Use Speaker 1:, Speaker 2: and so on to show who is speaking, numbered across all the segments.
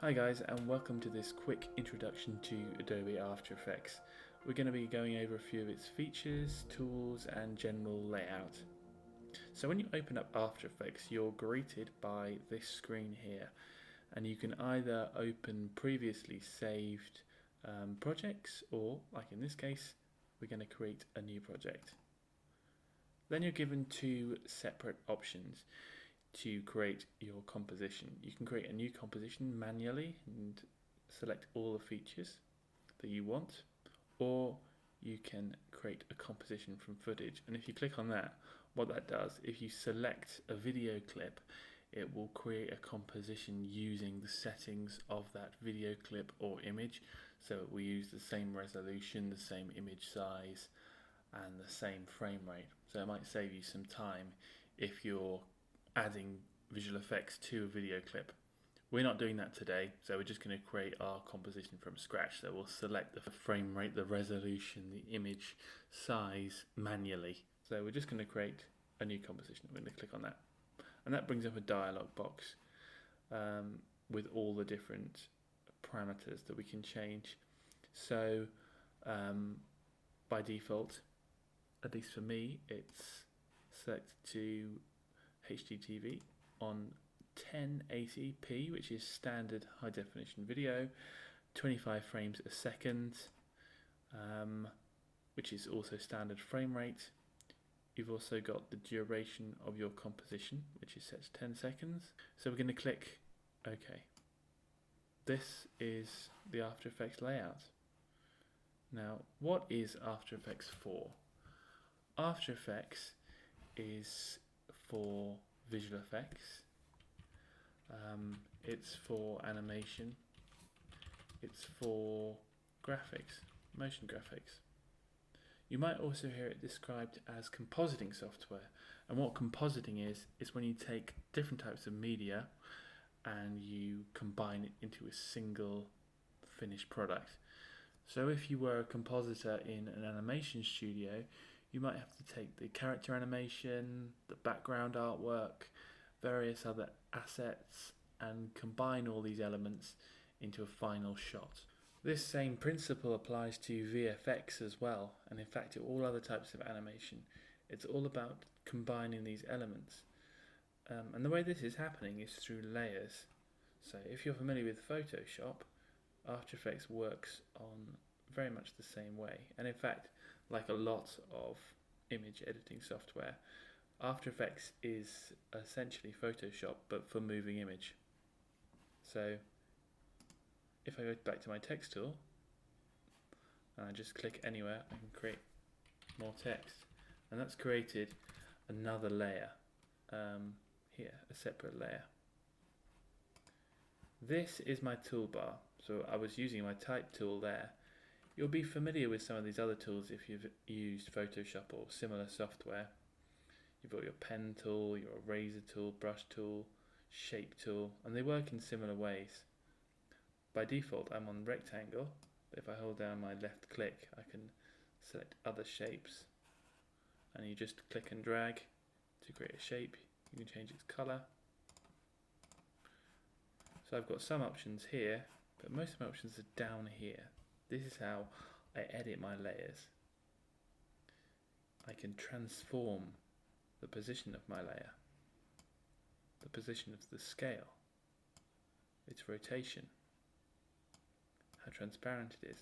Speaker 1: Hi guys, and welcome to this quick introduction to Adobe After Effects. We're going to be going over a few of its features, tools and general layout. So when you open up After Effects, you're greeted by this screen here, and you can either open previously saved projects, or like in this case, we're going to create a new project. Then you're given two separate options to create your composition. You can create a new composition manually and select all the features that you want, or you can create a composition from footage. And if you click on that, what that does, if you select a video clip, it will create a composition using the settings of that video clip or image. So it will use the same resolution, the same image size, and the same frame rate. So it might save you some time if you're adding visual effects to a video clip. We're not doing that today, so we're just going to create our composition from scratch. So we'll select the frame rate, the resolution, the image size manually. So we're just going to create a new composition. We're going to click on that, and that brings up a dialog box with all the different parameters that we can change. So by default, at least for me, it's set to HDTV on 1080p, which is standard high definition video, 25 frames a second, which is also standard frame rate. You've also got the duration of your composition, which is set to 10 seconds. So we're going to click OK. This is the After Effects layout. Now, what is After Effects for? After Effects is for visual effects, it's for animation, it's for graphics, motion graphics. You might also hear it described as compositing software, and what compositing is when you take different types of media and you combine it into a single finished product. So if you were a compositor in an animation studio, you might have to take the character animation, the background artwork, various other assets, and combine all these elements into a final shot. This same principle applies to VFX as well, and in fact to all other types of animation. It's all about combining these elements. And the way this is happening is through layers. So if you're familiar with Photoshop, After Effects works on very much the same way. And in fact, like a lot of image editing software, After Effects is essentially Photoshop but for moving image. So if I go back to my text tool and I just click anywhere, I can create more text, and that's created another layer here, a separate layer. This is my toolbar, so I was using my type tool there. You'll be familiar with some of these other tools if you've used Photoshop or similar software. You've got your pen tool, your eraser tool, brush tool, shape tool, and they work in similar ways. By default, I'm on rectangle, but if I hold down my left click, I can select other shapes, and you just click and drag to create a shape. You can change its color. So I've got some options here, but most of my options are down here. This is how I edit my layers. I can transform the position of my layer, the position of the scale, its rotation, how transparent it is.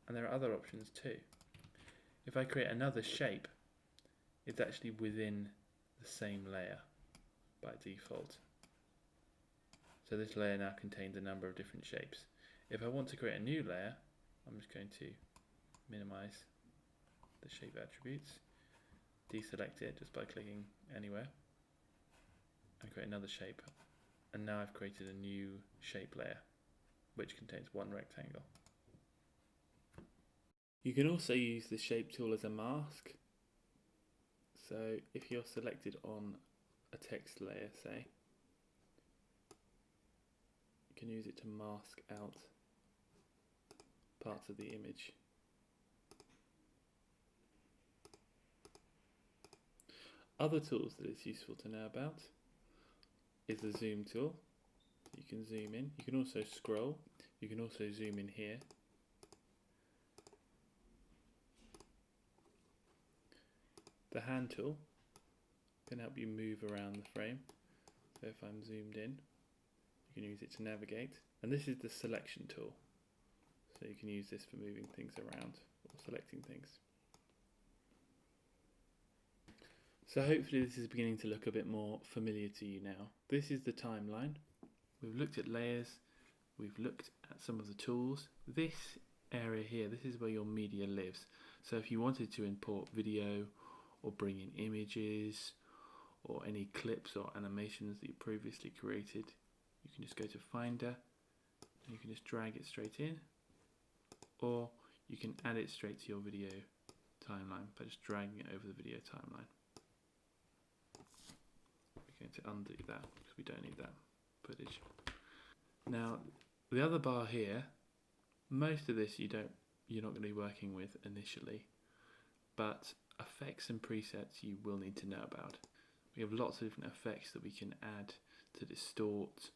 Speaker 1: And there are other options too. If I create another shape, it's actually within the same layer by default. So this layer now contains a number of different shapes. If I want to create a new layer, I'm just going to minimize the shape attributes, deselect it just by clicking anywhere, and create another shape. And now I've created a new shape layer, which contains one rectangle. You can also use the shape tool as a mask. So if you're selected on a text layer, say, you can use it to mask out parts of the image. Other tools that it's useful to know about is the zoom tool. You can zoom in. You can also scroll. You can also zoom in here. The hand tool can help you move around the frame. So if I'm zoomed in, you can use it to navigate. And this is the selection tool. So you can use this for moving things around or selecting things. So hopefully this is beginning to look a bit more familiar to you now. This is the timeline. We've looked at layers. We've looked at some of the tools. This area here, this is where your media lives. So if you wanted to import video or bring in images or any clips or animations that you previously created, you can just go to Finder and you can just drag it straight in, or you can add it straight to your video timeline by just dragging it over the video timeline. We're going to undo that because we don't need that footage. Now the other bar here, most of this you're not going to be working with initially, but effects and presets you will need to know about. We have lots of different effects that we can add to distort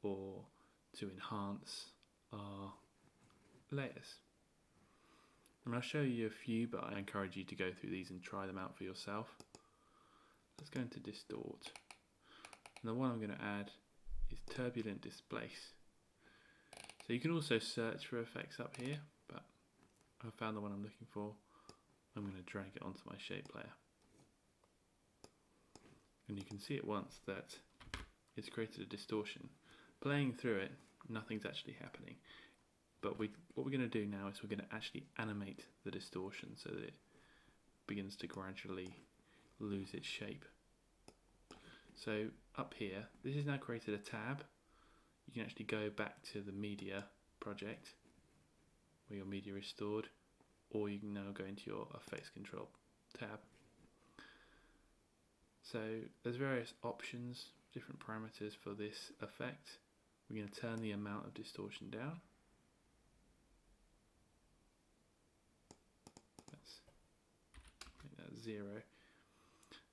Speaker 1: or to enhance our layers. And I'll show you a few, but I encourage you to go through these and try them out for yourself. Let's go into distort. And the one I'm going to add is Turbulent Displace. So you can also search for effects up here, but I've found the one I'm looking for. I'm going to drag it onto my shape layer. And you can see at once that it's created a distortion. Playing through it, nothing's actually happening. But what we're going to do now is we're going to actually animate the distortion so that it begins to gradually lose its shape. So up here, this has now created a tab. You can actually go back to the media project where your media is stored, or you can now go into your effects control tab. So there's various options, different parameters for this effect. We're going to turn the amount of distortion down. Make that 0.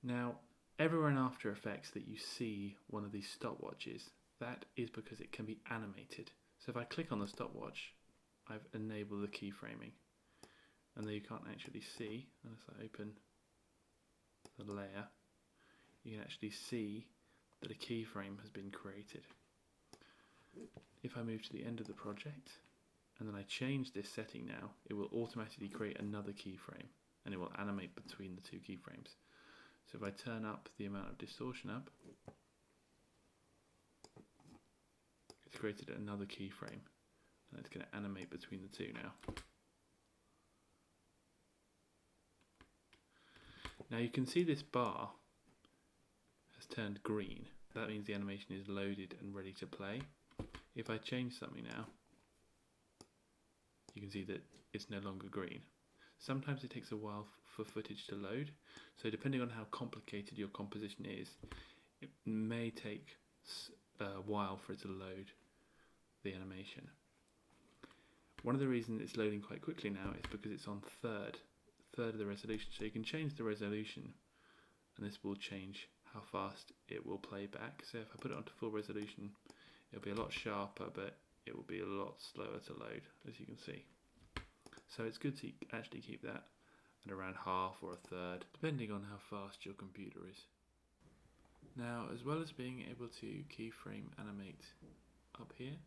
Speaker 1: Now, everywhere in After Effects that you see one of these stopwatches, that is because it can be animated. So if I click on the stopwatch, I've enabled the keyframing. And there you can't actually see, unless I open the layer, you can actually see that a keyframe has been created. If I move to the end of the project, and then I change this setting now, it will automatically create another keyframe, and it will animate between the two keyframes. So if I turn up the amount of distortion up, it's created another keyframe, and it's going to animate between the two now. Now you can see this bar has turned green. That means the animation is loaded and ready to play. If I change something now, you can see that it's no longer green. Sometimes it takes a while for footage to load, so depending on how complicated your composition is, it may take a while for it to load the animation. One of the reasons it's loading quite quickly now is because it's on third of the resolution, so you can change the resolution and this will change how fast it will play back. So if I put it onto full resolution, it'll be a lot sharper, but it will be a lot slower to load, as you can see. So it's good to actually keep that at around half or a third, depending on how fast your computer is. Now, as well as being able to keyframe animate up here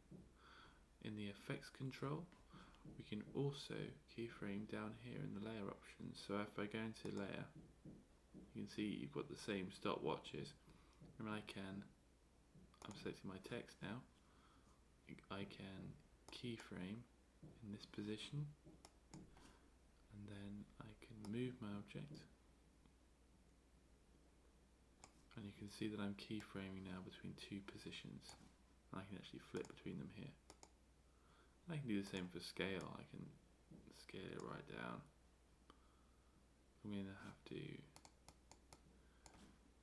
Speaker 1: in the effects control, we can also keyframe down here in the layer options. So if I go into layer, you can see you've got the same stopwatches, and I'm selecting my text now, I can keyframe in this position, and then I can move my object, and you can see that I'm keyframing now between two positions, and I can actually flip between them here. I can do the same for scale. I can scale it right down. I'm going to have to,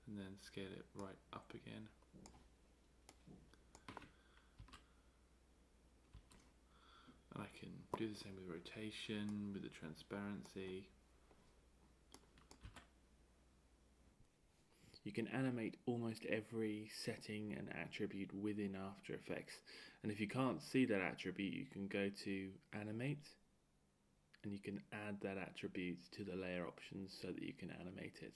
Speaker 1: and then scale it right up again. And I can do the same with rotation, with the transparency. You can animate almost every setting and attribute within After Effects. And if you can't see that attribute, you can go to Animate and you can add that attribute to the layer options so that you can animate it.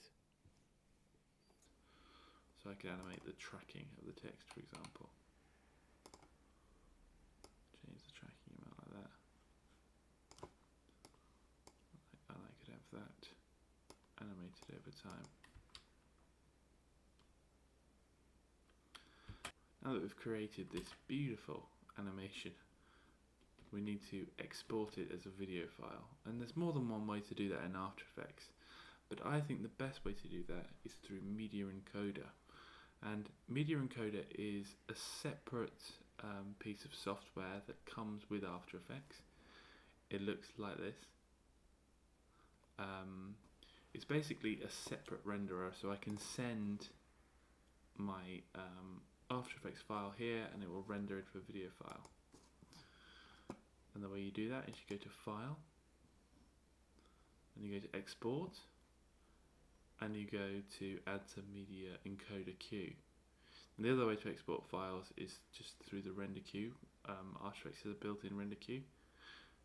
Speaker 1: So I can animate the tracking of the text, for example. Change the tracking amount like that. And I could have that animated over time. Now that we've created this beautiful animation, we need to export it as a video file. And there's more than one way to do that in After Effects, but I think the best way to do that is through Media Encoder. And Media Encoder is a separate piece of software that comes with After Effects. It looks like this. It's basically a separate renderer, so I can send my After Effects file here and it will render it for a video file. And the way you do that is you go to File and you go to Export and you go to Add to Media Encoder Queue. And the other way to export files is just through the render queue. After Effects has a built-in render queue,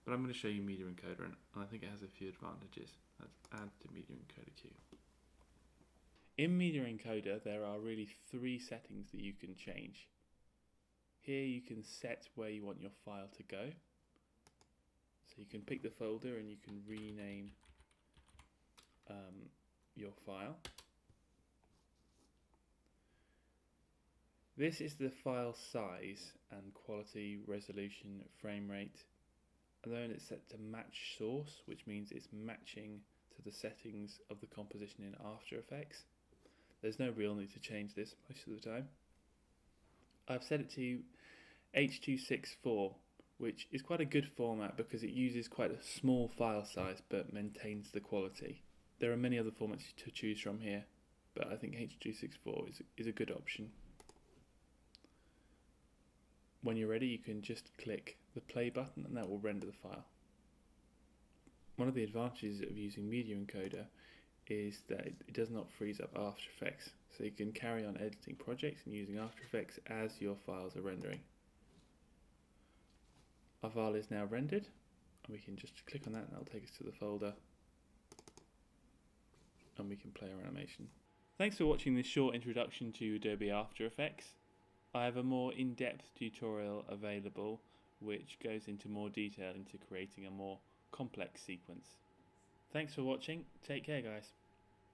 Speaker 1: but I'm going to show you Media Encoder and I think it has a few advantages. Let's add to Media Encoder queue. In Media Encoder there are really 3 settings that you can change. Here you can set where you want your file to go. So you can pick the folder and you can rename your file. This is the file size and quality, resolution, frame rate. And then it's set to match source, which means it's matching to the settings of the composition in After Effects. There's no real need to change this most of the time. I've set it to H.264, which is quite a good format because it uses quite a small file size but maintains the quality. There are many other formats to choose from here, but I think H.264 is a good option. When you're ready, you can just click the play button and that will render the file. One of the advantages of using Media Encoder is that it does not freeze up After Effects, so you can carry on editing projects and using After Effects as your files are rendering. Our file is now rendered and we can just click on that and that will take us to the folder and we can play our animation. Thanks for watching this short introduction to Adobe After Effects. I have a more in-depth tutorial available which goes into more detail into creating a more complex sequence. Thanks for watching. Take care, guys.